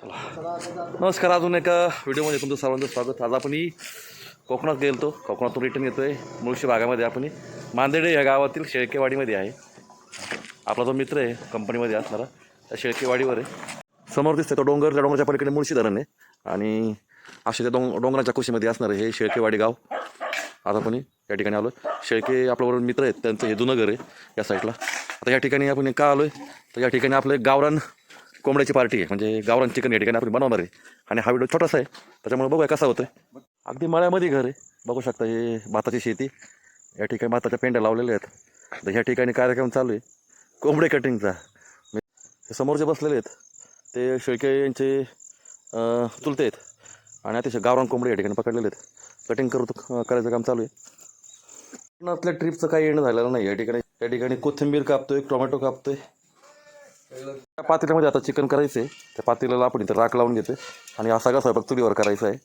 नमस्कार, अजून एका व्हिडिओमध्ये तुमचं सर्वांचं स्वागत. आज आपण कोकणात गेलो. कोकणातून रिटर्न येतोय. मुळशी भागामध्ये आपण मांदेडे या गावातील शेळकेवाडीमध्ये आहे. आपला जो मित्र आहे कंपनीमध्ये असणारा त्या शेळकेवाडीवर आहे. समोर दिसतोय तो डोंगर, त्या डोंगराच्या पलीकडे मुळशी धरण आहे आणि असे त्या डोंगराच्या कुशीमध्ये असणारं हे शेळकेवाडी गाव. आज आपण या ठिकाणी आलो. शेळके आपल्याबरोबर मित्र आहेत, त्यांचं हे जुनं घर आहे या साईडला. आता या ठिकाणी आपण का आलो आहे तर या ठिकाणी आपलं गावरान कोंबड्याची पार्टी आहे, म्हणजे गावरान चिकन या ठिकाणी आपण बनवणार आहे. आणि हा व्हिडिओ छोटासा आहे त्याच्यामुळे बघूया कसा होतोय. अगदी मळ्यामध्ये घर आहे, बघू शकता. हे भाताची शेती, या ठिकाणी भाताच्या पेंड्या लावलेल्या आहेत. तर ह्या ठिकाणी कार्यक्रम चालू आहे कोंबडे कटिंगचा. हे समोर जे बसलेले आहेत ते शेळके यांचे चुलते आहेत आणि अतिशय गावरान कोंबडे या ठिकाणी पकडलेले आहेत. कटिंग करायचं काम चालू आहे. आपल्या ट्रिपचं काही येणं झालेलं नाही. या ठिकाणी कोथिंबीर कापतोय, टोमॅटो कापतोय. त्या पातेल्यामध्ये आता चिकन करायचं आहे. त्या पातेल्याला आपण इथं राख लावून घेतोय आणि हा सगळा स्वयंपाक चुलीवर करायचा आहे.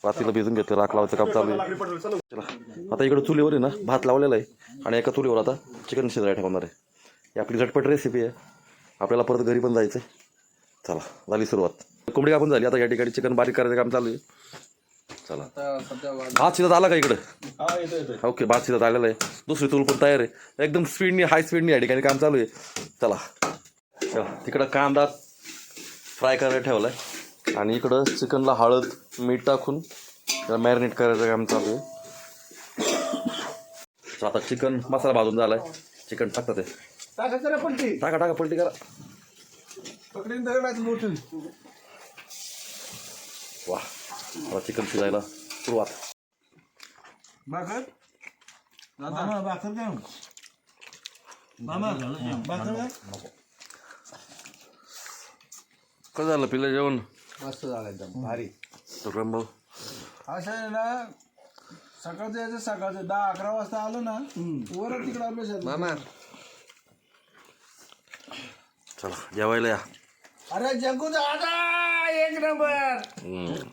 पातेलं भिजून घेतलं, राख लावायचं काम चालू आहे. चला, आता इकडं चुलीवर आहे ना भात लावलेला आहे आणि एका चुलीवर आता चिकन शिजायला ठेवणार आहे. ही आपली झटपट रेसिपी आहे. आपल्याला परत घरी पण जायचं आहे. चला, झाली सुरुवात. कोंबडी कापून झाली. आता या ठिकाणी चिकन बारीक करायचं काम चालू आहे. चला, भात शिजत आला का इकडं? ओके, भात शिजत आलेला आहे. दुसरी चूल पण तयार आहे. एकदम स्पीडनी, हाय स्पीडनी या ठिकाणी काम चालू आहे. चला, तिकडं कांदा फ्राय करायला ठेवला आहे आणि इकडं चिकनला हळद मीठ टाकून त्याला मॅरिनेट करायचं काम चालू आहे. आता चिकन मसाला भाजून झाला आहे. चिकन टाकतात आहे. टाका पलटी करा. वा, आता चिकन शिजायला सुरुवात. कसं झालं पिल्लं जेवण? मस्त झालं, एकदम भारी. रंब असं आहे ना, सकाळचं यायचं, सकाळचं 10-11 वाजता आलो ना वर तिकडं आपल्या मामा. चला जेवायला या. अरे जग्गू दादा, एक नंबर.